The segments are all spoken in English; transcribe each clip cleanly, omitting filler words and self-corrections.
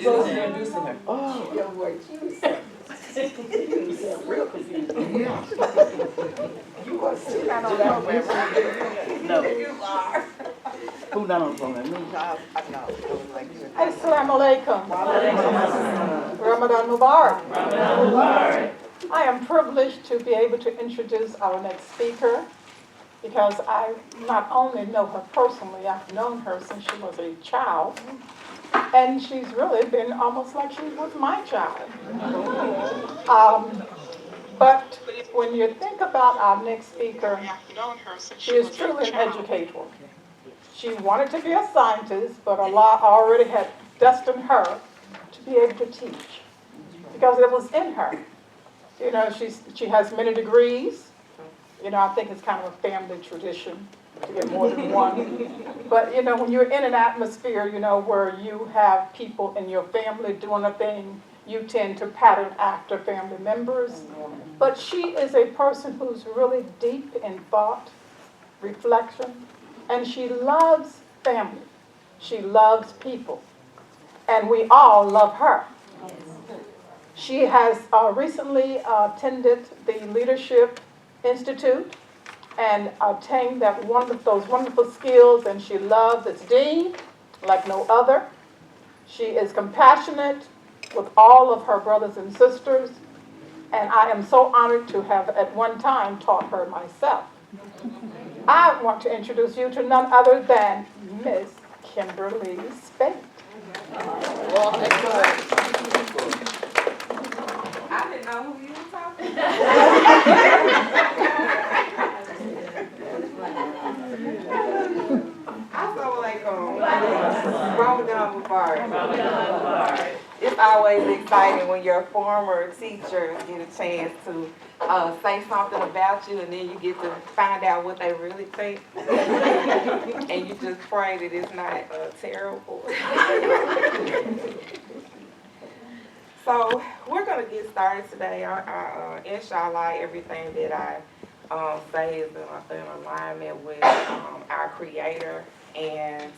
introducing her. Oh, Your boy, you was real confused. You was sitting not on the program, right? No. You are. Who not on the program? Me? I know. I was like, Assalamu alaikum. Ramadan Mubarak. I am privileged to be able to introduce our next speaker because I not only know her personally, I've known her since she was a child, and she's really been almost like she was my child. But when you think about our next speaker, she is truly an educator. She wanted to be a scientist, but Allah already had destined her to be able to teach because it was in her. You know, she has many degrees. You know, I think it's kind of a family tradition to get more than one. But, you know, when you're in an atmosphere, you know, where you have people in your family doing a thing, you tend to pattern after family members. But she is a person who's really deep in thought, reflection, and she loves family. She loves people. And we all love her. She has recently attended the Leadership Institute and obtained those wonderful skills, and she loves its dean like no other. She is compassionate with all of her brothers and sisters, and I am so honored to have at one time taught her myself. I want to introduce you to none other than Miss Kimberly Spate. I didn't know who you were talking about. Assalamualaikum. Ramadan Mubarak. It's always exciting when your former teachers get a chance to say something about you, and then you get to find out what they really think. And you just pray that it's not terrible. So we're going to get started today. Inshallah, everything that I say is in alignment with our Creator, and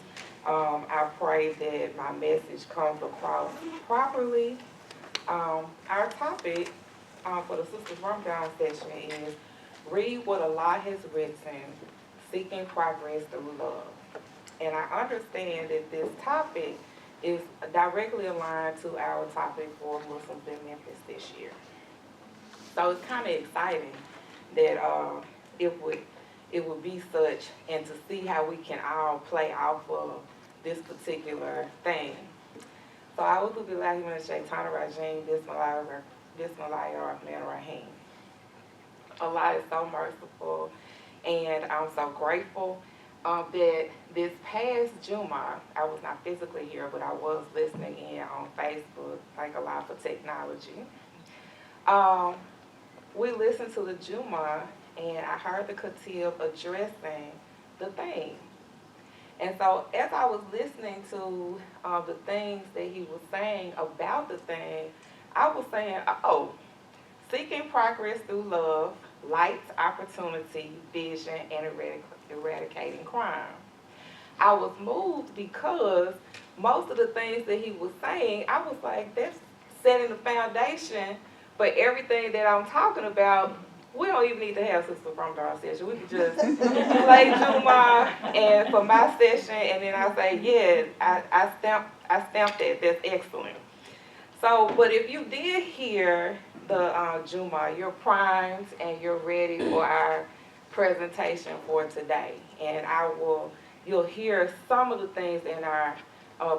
I pray that my message comes across properly. Our topic for the Sisters Ramadan session is Read What Allah Has Written, Seeking Progress Through Love. And I understand that this topic is directly aligned to our topic for Muslims in Memphis this year. So it's kind of exciting that it would be such, and to see how we can all play off of this particular thing. So A'udhu billahi minash shaitanir rajim, Bismillahir Rahmanir Rahim. Allah is so merciful, and I'm so grateful that this past Jummah, I was not physically here, but I was listening in on Facebook, like a lot for technology. We listened to the Jummah, and I heard the Khatib addressing the theme. And so as I was listening to the things that he was saying about the thing, I was saying, seeking progress through love, light, opportunity, vision, and eradicating crime. I was moved because most of the things that he was saying, I was like, that's setting the foundation for everything that I'm talking about. We don't even need to have Sister from our session. We can just play Juma and for my session, and then I say, yes, I stamped that. That's excellent. So, but if you did hear the Juma, you're primed and you're ready for our presentation for today. And you'll hear some of the things in our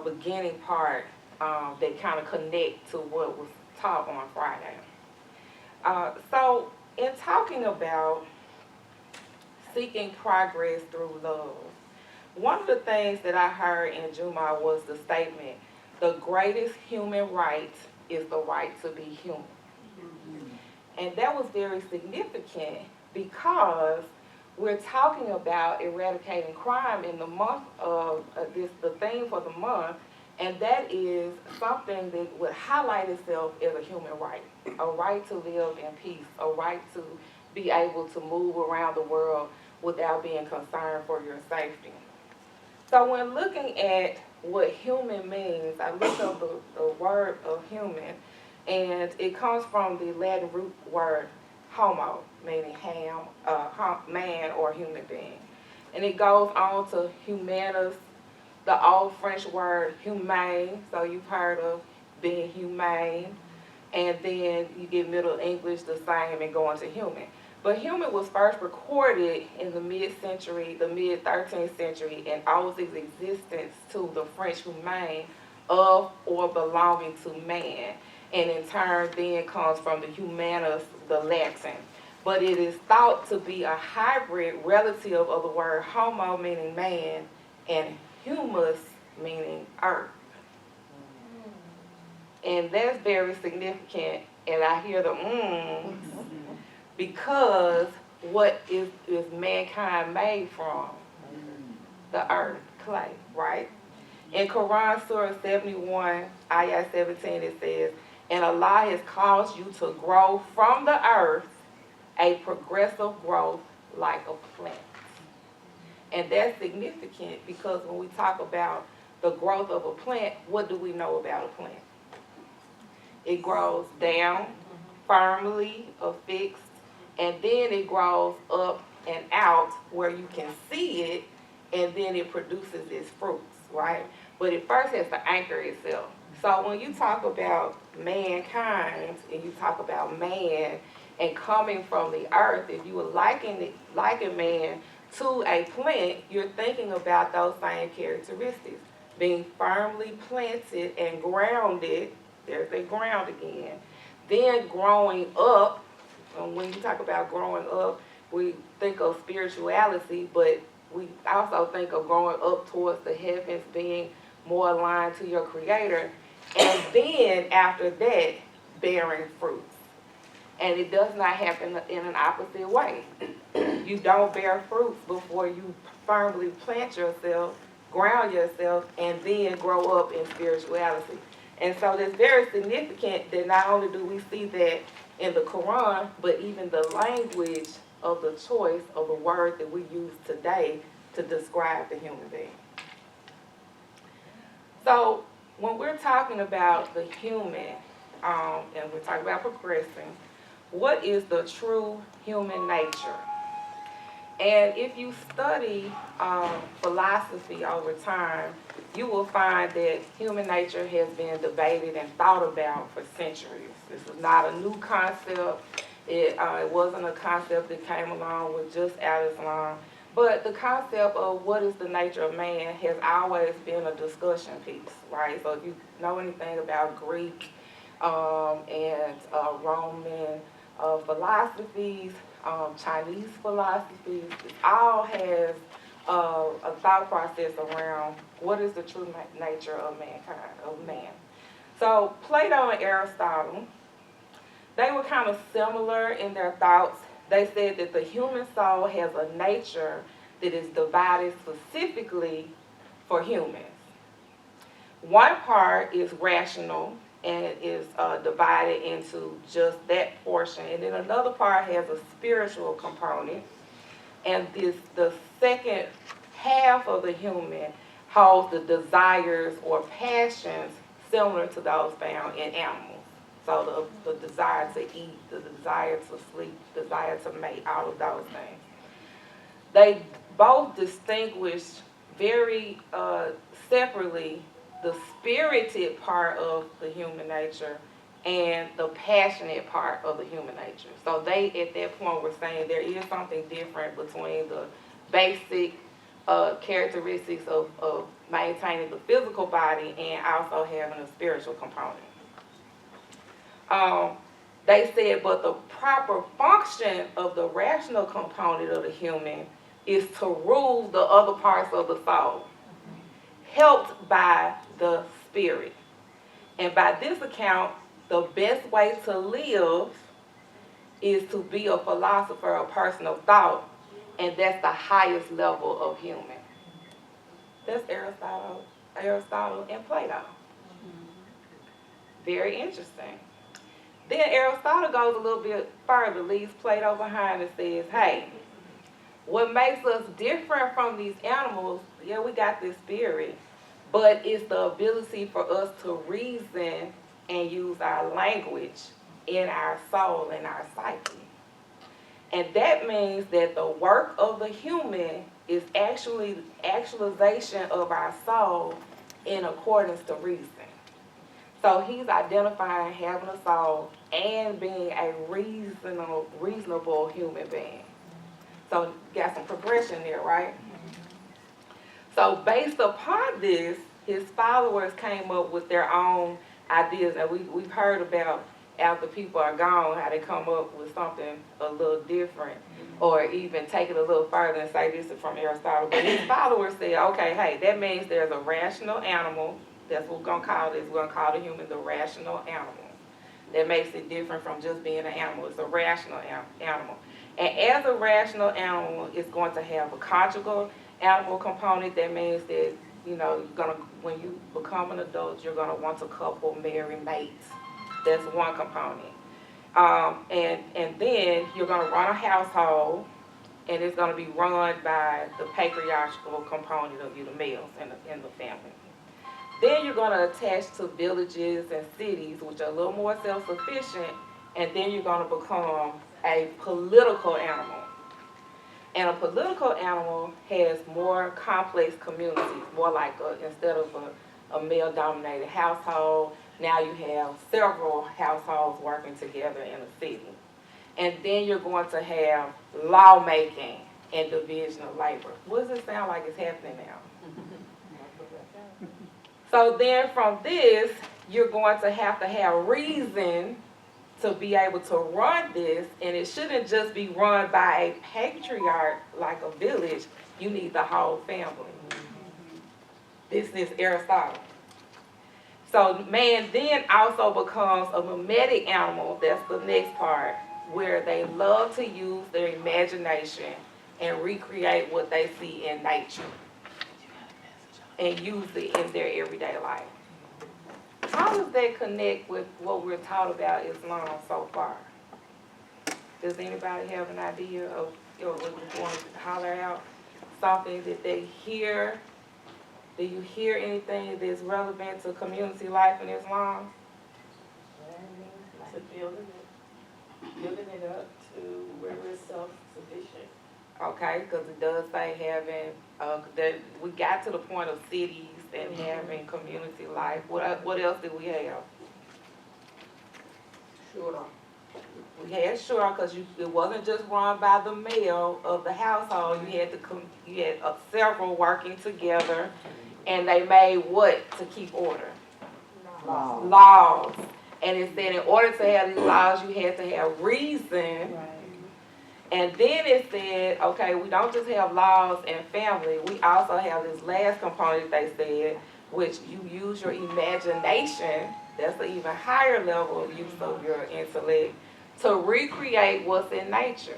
beginning part that kind of connect to what was taught on Friday. So, in talking about seeking progress through love, one of the things that I heard in Juma was the statement, the greatest human right is the right to be human. And that was very significant because we're talking about eradicating crime in the month of the theme for the month, and that is something that would highlight itself as a human right, a right to live in peace, a right to be able to move around the world without being concerned for your safety. So when looking at what human means, I looked up the word of human, and it comes from the Latin root word homo, meaning man or human being. And it goes on to humanus, the old French word humane, so you've heard of being humane, and then you get Middle English the same and go into human. But human was first recorded in the mid-13th century and owes its existence to the French humane, of or belonging to man, and in turn then comes from the humanus, the Latin. But it is thought to be a hybrid relative of the word homo, meaning man, and humus, meaning earth. And that's very significant, and I hear the because what is mankind made from? The earth, clay, right? In Quran Surah 71, Ayah 17, it says, and Allah has caused you to grow from the earth a progressive growth like a plant. And that's significant because when we talk about the growth of a plant, what do we know about a plant? It grows down, firmly affixed, and then it grows up and out where you can see it, and then it produces its fruits, right? But it first has to anchor itself. So when you talk about mankind and you talk about man and coming from the earth, if you were liken man to a plant, you're thinking about those same characteristics. Being firmly planted and grounded, there's a ground again, then growing up. When you talk about growing up, we think of spirituality, but we also think of growing up towards the heavens, being more aligned to your Creator, and then after that, bearing fruits. And it does not happen in an opposite way. You don't bear fruits before you firmly plant yourself, ground yourself, and then grow up in spirituality. And so it's very significant that not only do we see that in the Quran, but even the language of the choice of the word that we use today to describe the human being. So when we're talking about the human, and we're talking about progressing, what is the true human nature? And if you study philosophy over time, you will find that human nature has been debated and thought about for centuries. This is not a new concept. It wasn't a concept that came along with just Islam. But the concept of what is the nature of man has always been a discussion piece, right? So if you know anything about Greek and Roman philosophies, Chinese philosophies, it all has a thought process around what is the true nature of mankind, of man. So Plato and Aristotle, they were kind of similar in their thoughts. They said that the human soul has a nature that is divided specifically for humans. One part is rational and it is divided into just that portion, and then another part has a spiritual component, and the second half of the human holds the desires or passions similar to those found in animals. So the desire to eat, the desire to sleep, desire to mate, all of those things. They both distinguish very separately the spirited part of the human nature and the passionate part of the human nature. So they, at that point, were saying there is something different between the basic characteristics of maintaining the physical body and also having a spiritual component. They said, but the proper function of the rational component of the human is to rule the other parts of the soul, helped by the spirit. And by this account, the best way to live is to be a philosopher, a person of thought, and that's the highest level of human. That's Aristotle and Plato. Very interesting. Then Aristotle goes a little bit further, leaves Plato behind and says, hey, what makes us different from these animals, yeah, we got this spirit, but it's the ability for us to reason and use our language in our soul and our psyche. And that means that the work of the human is actually actualization of our soul in accordance to reason. So he's identifying having a soul and being a reasonable human being. So got some progression there, right? So based upon this, his followers came up with their own ideas. And we've heard about after people are gone, how they come up with something a little different, or even take it a little further and say this is from Aristotle. But his followers said, okay, hey, that means there's a rational animal. That's what we're going to call this. We're going to call the human the rational animal. That makes it different from just being an animal. It's a rational animal. And as a rational animal, it's going to have a conjugal animal component. That means that, you know, when you become an adult, you're going to want to couple, marry, mate. That's one component. And then you're going to run a household, and it's going to be run by the patriarchal component of you, the males in the family. Then you're going to attach to villages and cities, which are a little more self-sufficient, and then you're going to become a political animal. And a political animal has more complex communities, more like instead of a male-dominated household, now you have several households working together in a city. And then you're going to have lawmaking and division of labor. What does it sound like is happening now? So then from this, you're going to have reason to be able to run this, and it shouldn't just be run by a patriarch like a village. You need the whole family. This is Aristotle. So man then also becomes a mimetic animal. That's the next part, where they love to use their imagination and recreate what they see in nature and use it in their everyday life. How does that connect with what we're taught about Islam so far? Does anybody have an idea of what we're going to holler out? Something that they hear? Do you hear anything that's relevant to community life in Islam? To building it up to where we're self-sufficient. Okay, because it does say having, that we got to the point of cities and having community life. What else did we have? Sure. We had shura because it wasn't just run by the male of the household. You had several working together, and they made what to keep order? Laws. And it said in order to have these laws, you had to have reason. Right. And then it said, okay, we don't just have laws and family, we also have this last component they said, which you use your imagination, that's an even higher level of use of your intellect, to recreate what's in nature.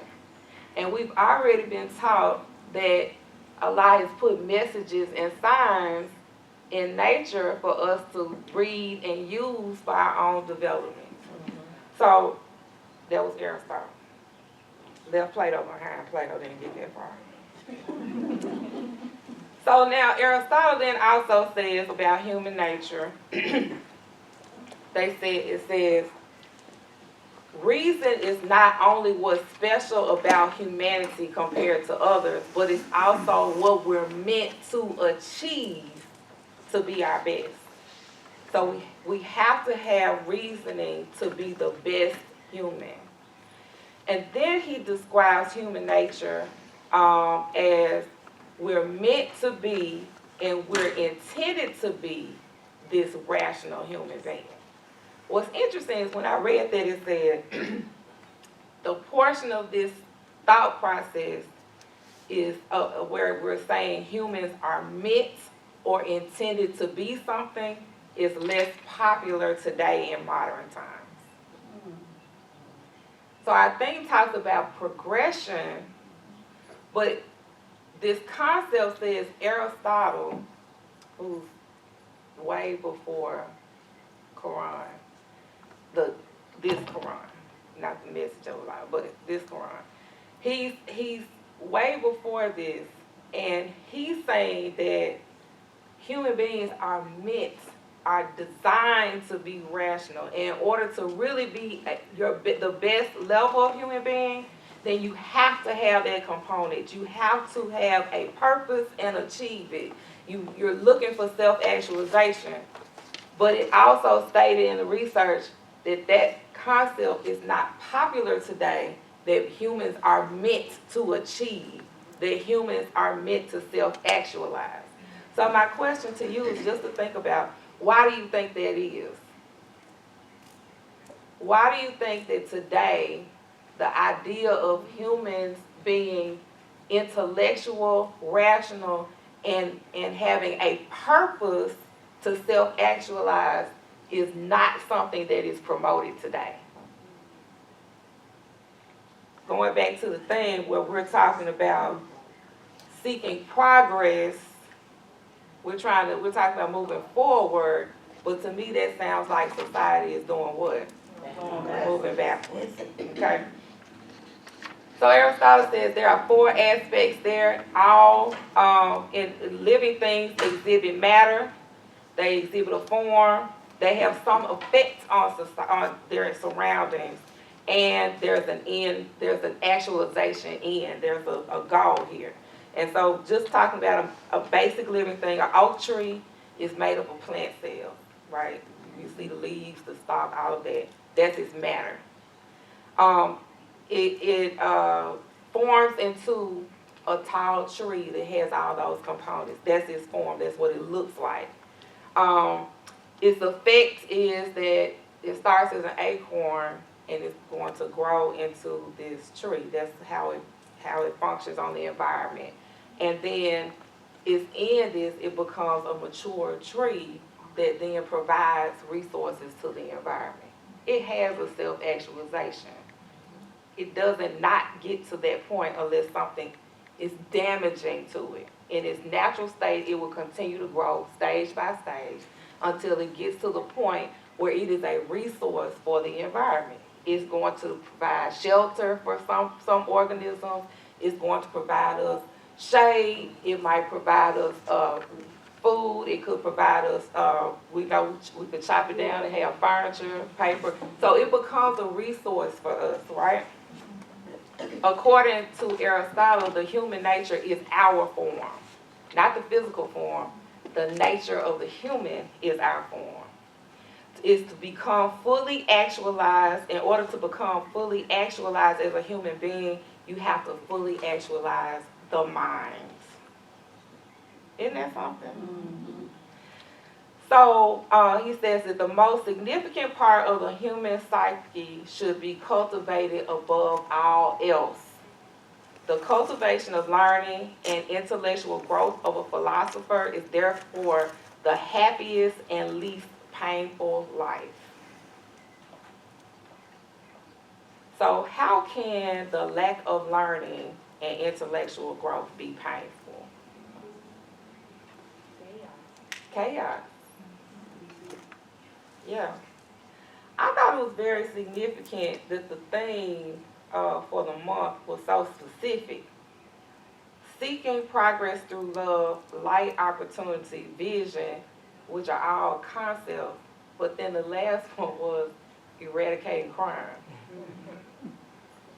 And we've already been taught that Allah has put messages and signs in nature for us to read and use for our own development. So that was Aristotle. Left Plato behind. Plato didn't get that far. So now Aristotle then also says about human nature, it says, reason is not only what's special about humanity compared to others, but it's also what we're meant to achieve to be our best. So we have to have reasoning to be the best human. And then he describes human nature as we're meant to be and we're intended to be this rational human being. What's interesting is when I read that, it said the portion of this thought process is where we're saying humans are meant or intended to be something is less popular today in modern times. So our thing talks about progression, but this concept says Aristotle, who's way before Quran, this Quran, not the message of Allah, but this Quran. He's way before this, and he's saying that human beings are designed to be rational. In order to really be the best level of human being, then you have to have that component. You have to have a purpose and achieve it. You're looking for self-actualization. But it also stated in the research that that concept is not popular today, that humans are meant to achieve, that humans are meant to self-actualize. So my question to you is just to think about, why do you think that is? Why do you think that today the idea of humans being intellectual, rational, and having a purpose to self-actualize is not something that is promoted today? Going back to the thing where we're talking about seeking progress, we're talking about moving forward, but to me that sounds like society is doing what? Moving backwards. Okay. So Aristotle says there are 4 aspects there. All in living things exhibit matter. They exhibit a form. They have some effect on their surroundings. And there's an end, there's an actualization end. There's a goal here. And so just talking about a basic living thing, an oak tree is made up of plant cells, right? You see the leaves, the stalk, all of that. That's its matter. It forms into a tall tree that has all those components. That's its form. That's what it looks like. Its effect is that it starts as an acorn and it's going to grow into this tree. That's how it functions on the environment. And then its end is it becomes a mature tree that then provides resources to the environment. It has a self-actualization. It doesn't not get to that point unless something is damaging to it. In its natural state, it will continue to grow stage by stage until it gets to the point where it is a resource for the environment. It's going to provide shelter for some organisms. It's going to provide us shade. It might provide us food. It could provide us, we know we could chop it down and have furniture, paper. So it becomes a resource for us, right? According to Aristotle, the human nature is our form, not the physical form. The nature of the human is our form. Is to become fully actualized. In order to become fully actualized as a human being, you have to fully actualize the mind. Isn't that something? Mm-hmm. So he says that the most significant part of the human psyche should be cultivated above all else. The cultivation of learning and intellectual growth of a philosopher is therefore the happiest and least painful life. So how can the lack of learning and intellectual growth be painful? Chaos. Yeah. I thought it was very significant that the theme for the month was so specific. Seeking progress through love, light, opportunity, vision, which are all concepts, but then the last one was eradicating crime.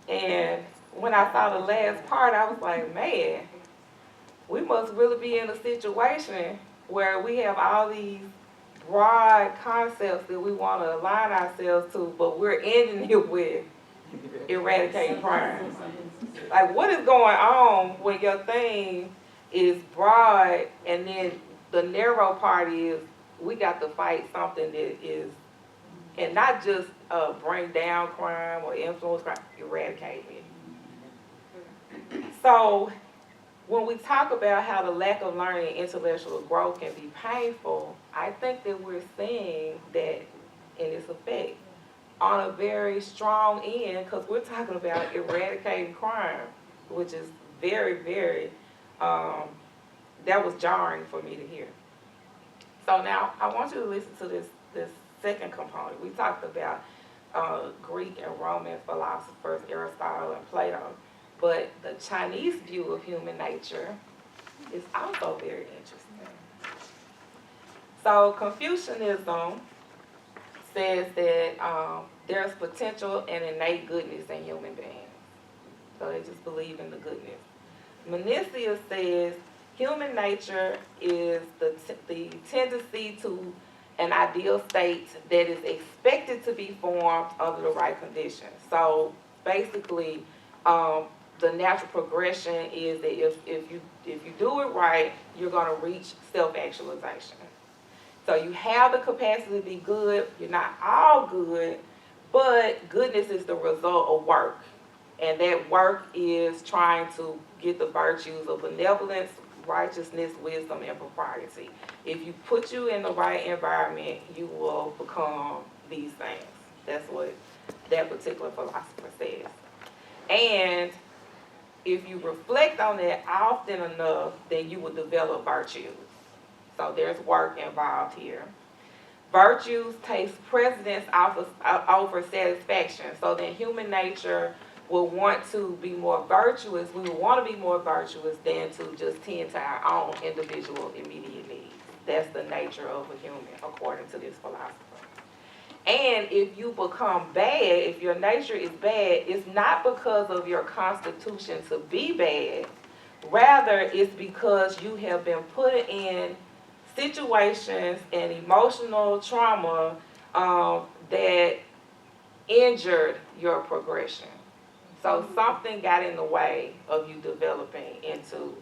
And when I saw the last part, I was like, man, we must really be in a situation where we have all these broad concepts that we want to align ourselves to, but we're ending it with eradicating crime. Like, what is going on when your thing is broad and then the narrow part is we got to fight something that is, and not just bring down crime or influence crime, eradicate it. So when we talk about how the lack of learning and intellectual growth can be painful, I think that we're seeing that in its effect on a very strong end, because we're talking about eradicating crime, which is very, very, that was jarring for me to hear. So now I want you to listen to this second component. We talked about Greek and Roman philosophers, Aristotle and Plato, but the Chinese view of human nature is also very interesting. So Confucianism says that there's potential and innate goodness in human beings. So they just believe in the goodness. Monissia says human nature is the tendency to an ideal state that is expected to be formed under the right conditions. So basically, the natural progression is that if you do it right, you're going to reach self-actualization. So you have the capacity to be good. You're not all good, but goodness is the result of work. And that work is trying to get the virtues of benevolence, righteousness, wisdom, and propriety. If you put you in the right environment, you will become these things. That's what that particular philosopher says. And if you reflect on that often enough, then you will develop virtues. So there's work involved here. Virtues takes precedence over satisfaction. So then human nature will want to be more virtuous. We will want to be more virtuous than to just tend to our own individual immediate needs. That's the nature of a human, according to this philosopher. And if you become bad, if your nature is bad, it's not because of your constitution to be bad. Rather, it's because you have been put in situations and emotional trauma that injured your progression. So something got in the way of you developing into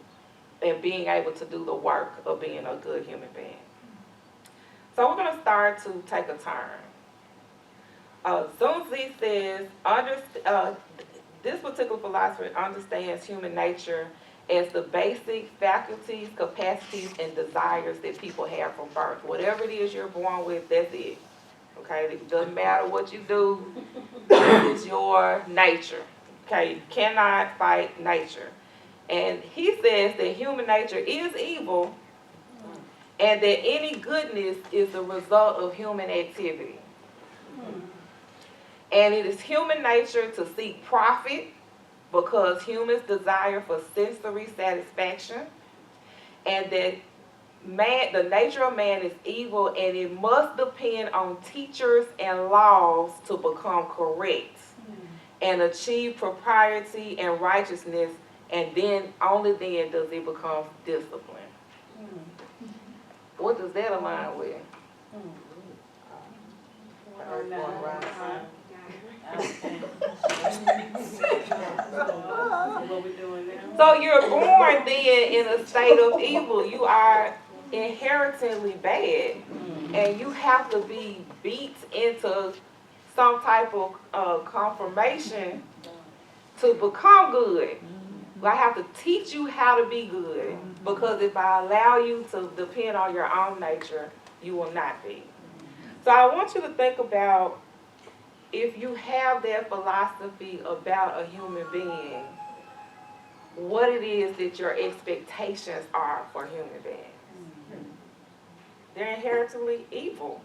and being able to do the work of being a good human being. So we're going to start to take a turn. Zunzi says, this particular philosopher understands human nature as the basic faculties, capacities, and desires that people have from birth. Whatever it is you're born with, that's it. Okay, it doesn't matter what you do, this is your nature. Okay, you cannot fight nature. And he says that human nature is evil and that any goodness is the result of human activity. And it is human nature to seek profit because humans desire for sensory satisfaction, and that the nature of man is evil, and it must depend on teachers and laws to become correct and achieve propriety and righteousness, and then only then does it become discipline. What does that align with? So you're born then in a state of evil. You are inherently bad, and you have to be beat into some type of confirmation to become good. I have to teach you how to be good, because if I allow you to depend on your own nature, you will not be. So I want you to think about, if you have that philosophy about a human being, what it is that your expectations are for human beings. They're inherently evil.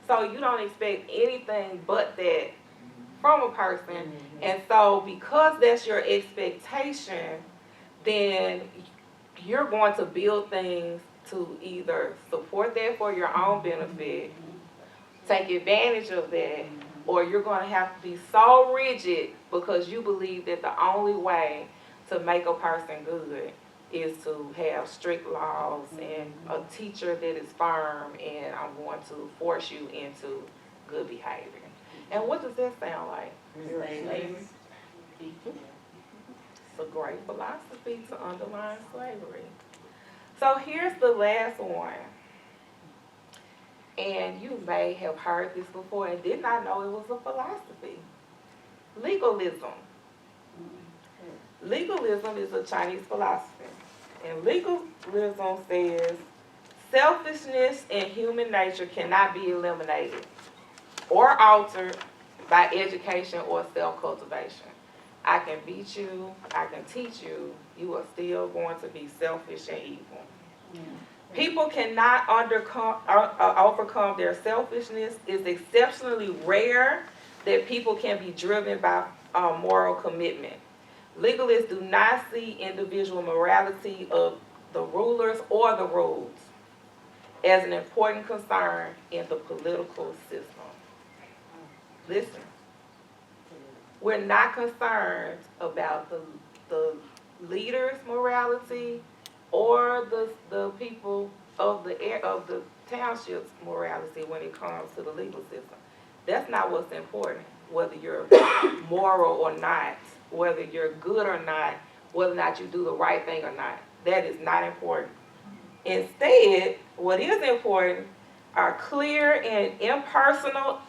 So you don't expect anything but that from a person. And so because that's your expectation, then you're going to build things to either support that for your own benefit, take advantage of that, or you're going to have to be so rigid because you believe that the only way to make a person good is to have strict laws and a teacher that is firm, and I'm going to force you into good behavior. And what does that sound like? It's a great philosophy to underline slavery. So here's the last one. And you may have heard this before and did not know it was a philosophy. Legalism. Legalism is a Chinese philosophy. And legalism says selfishness in human nature cannot be eliminated or altered by education or self-cultivation. I can beat you, I can teach you, you are still going to be selfish and evil. People cannot overcome their selfishness. It's exceptionally rare that people can be driven by moral commitment. Legalists do not see individual morality of the rulers or the rules. as an important concern in the political system. Listen, we're not concerned about the leaders' morality or the people of the township's morality when it comes to the legal system. That's not what's important, whether you're moral or not, whether you're good or not, whether or not you do the right thing or not. That is not important. Instead, what is important are clear and impersonal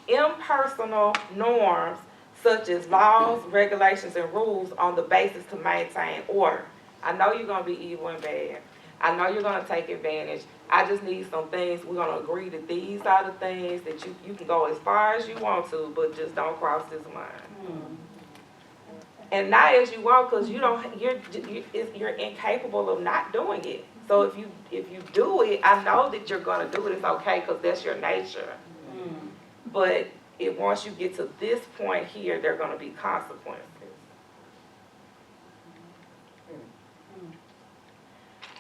norms such as laws, regulations, and rules on the basis to maintain order. I know you're going to be evil and bad. I know you're going to take advantage. I just need some things. We're going to agree that these are the things that you can go as far as you want to, but just don't cross this line. And not as you want, because you're incapable of not doing it. So if you do it, I know that you're going to do it. It's okay because that's your nature. But once you get to this point here, there are going to be consequences.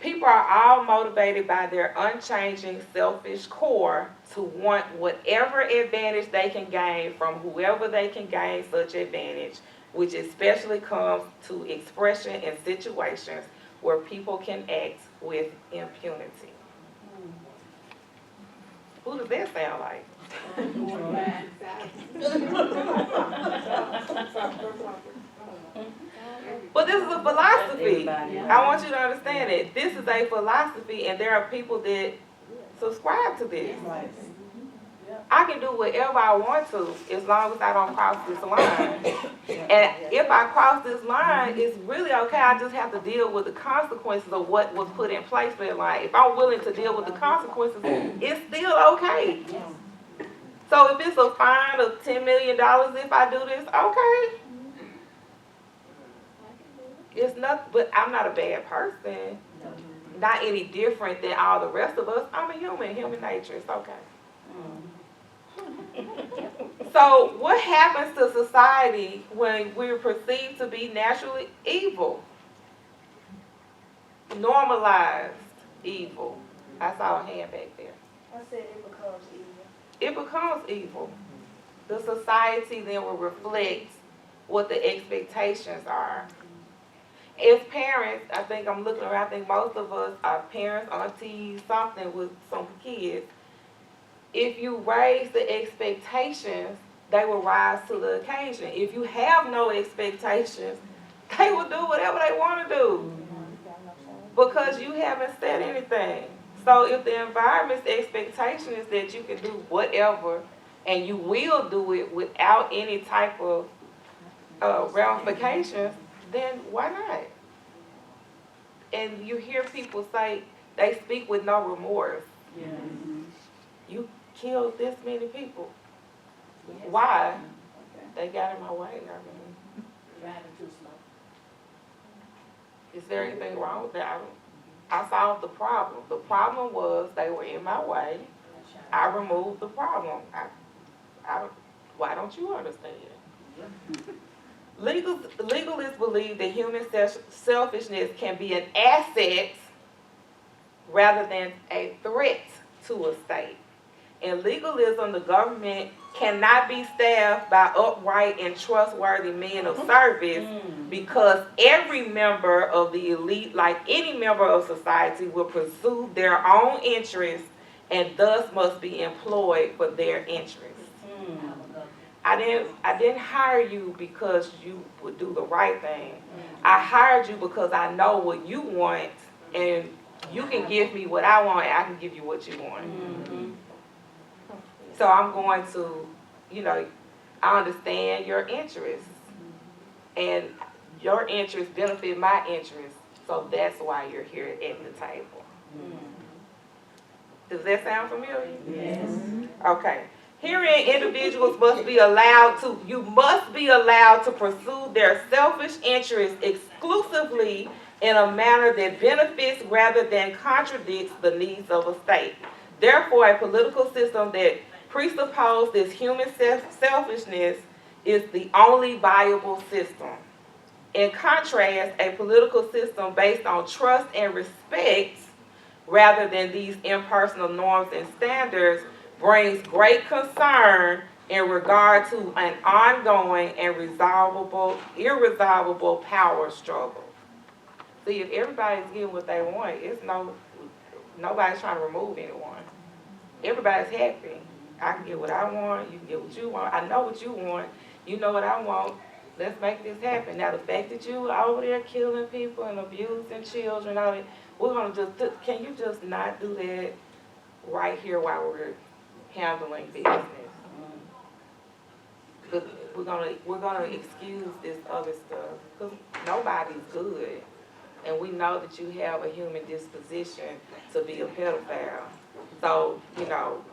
People are all motivated by their unchanging selfish core to want whatever advantage they can gain from whoever they can gain such advantage, which especially comes to expression in situations where people can act with impunity. Who does that sound like? But this is a philosophy. I want you to understand it. This is a philosophy, and there are people that subscribe to this. I can do whatever I want to as long as I don't cross this line. And if I cross this line, it's really okay. I just have to deal with the consequences of what was put in place for that line. If I'm willing to deal with the consequences, it's still okay. So if it's a fine of $10 million if I do this, okay. It's not, but I'm not a bad person. Not any different than all the rest of us. I'm a human nature. It's okay. So what happens to society when we're perceived to be naturally evil? Normalized evil. I saw a hand back there. I said it becomes evil. It becomes evil. The society then will reflect what the expectations are. As parents, I think I'm looking around, I think most of us are parents, aunties, something with some kids. If you raise the expectations, they will rise to the occasion. If you have no expectations, they will do whatever they want to do because you haven't said anything. So if the environment's expectation is that you can do whatever and you will do it without any type of ramifications, then why not? And you hear people say they speak with no remorse. Yeah. You killed this many people. Why? They got in my way. Driving too slow. Is there anything wrong with that? I solved the problem. The problem was they were in my way. I removed the problem. Why don't you understand? Legalists believe that human selfishness can be an asset rather than a threat to a state. In legalism, the government cannot be staffed by upright and trustworthy men of service because every member of the elite, like any member of society, will pursue their own interests and thus must be employed for their interests. I didn't hire you because you would do the right thing. I hired you because I know what you want, and you can give me what I want, and I can give you what you want. So I'm going to, I understand your interests, and your interests benefit my interests, so that's why you're here at the table. Does that sound familiar? Yes. Okay. Herein, individuals must be allowed to pursue their selfish interests exclusively in a manner that benefits rather than contradicts the needs of a state. Therefore, a political system that presupposes this human selfishness is the only viable system. In contrast, a political system based on trust and respect rather than these impersonal norms and standards brings great concern in regard to an ongoing and irresolvable power struggle. See, if everybody's getting what they want, nobody's trying to remove anyone. Everybody's happy. I can get what I want, you can get what you want. I know what you want, you know what I want. Let's make this happen. Now, the fact that you are over there killing people and abusing children, all that, we're going to just, can you just not do that right here while we're handling business? But we're gonna excuse this other stuff because nobody's good, and we know that you have a human disposition to be a pedophile. So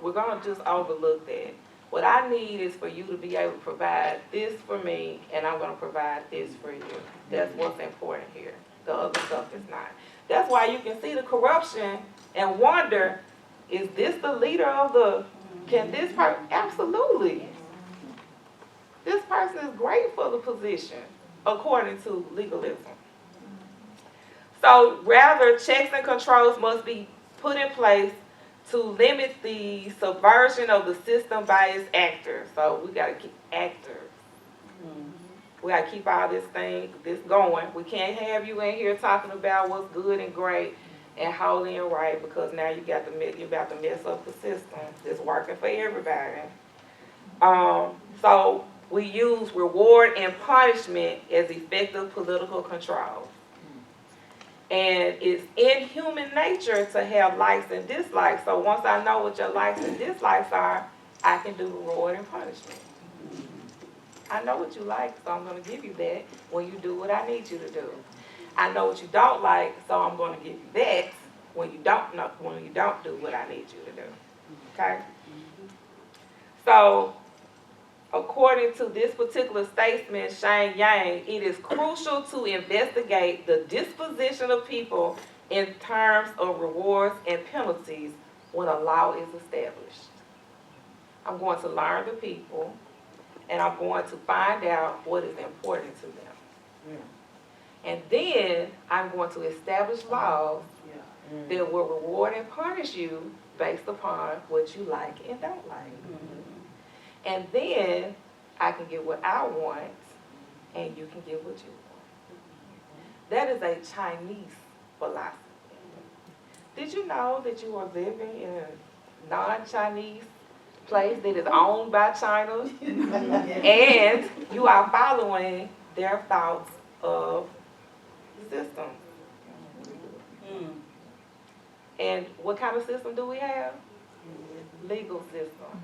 we're gonna just overlook that. What I need is for you to be able to provide this for me, and I'm gonna provide this for you. That's what's important here. The other stuff is not. That's why you can see the corruption and wonder: is this the leader of the? Can this person? Absolutely. This person is great for the position, according to legalism. So rather, checks and controls must be put in place to limit the subversion of the system by its actors. So we got to keep actors. We got to keep all this going. We can't have you in here talking about what's good and great and holy and right, because now you're about to mess up the system that's working for everybody. So we use reward and punishment as effective political control. And it's in human nature to have likes and dislikes. So once I know what your likes and dislikes are, I can do reward and punishment. I know what you like, so I'm going to give you that when you do what I need you to do. I know what you don't like, so I'm going to give you that when you don't do what I need you to do. Okay? So, according to this particular statement, Shane Yang, it is crucial to investigate the disposition of people in terms of rewards and penalties when a law is established. I'm going to learn the people, and I'm going to find out what is important to them. And then I'm going to establish laws that will reward and punish you based upon what you like and don't like. And then I can get what I want, and you can get what you want. That is a Chinese philosophy. Did you know that you are living in a non-Chinese place that is owned by China? And you are following their thoughts of system. And what kind of system do we have? Legal system.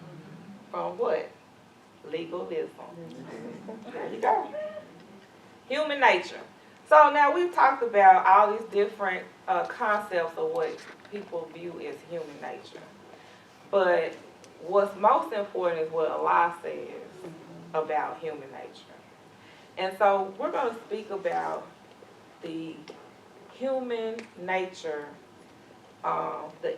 From what? Legalism. There you go. Human nature. So now we've talked about all these different concepts of what people view as human nature. But what's most important is what Allah says about human nature. And so we're going to speak about the human nature, the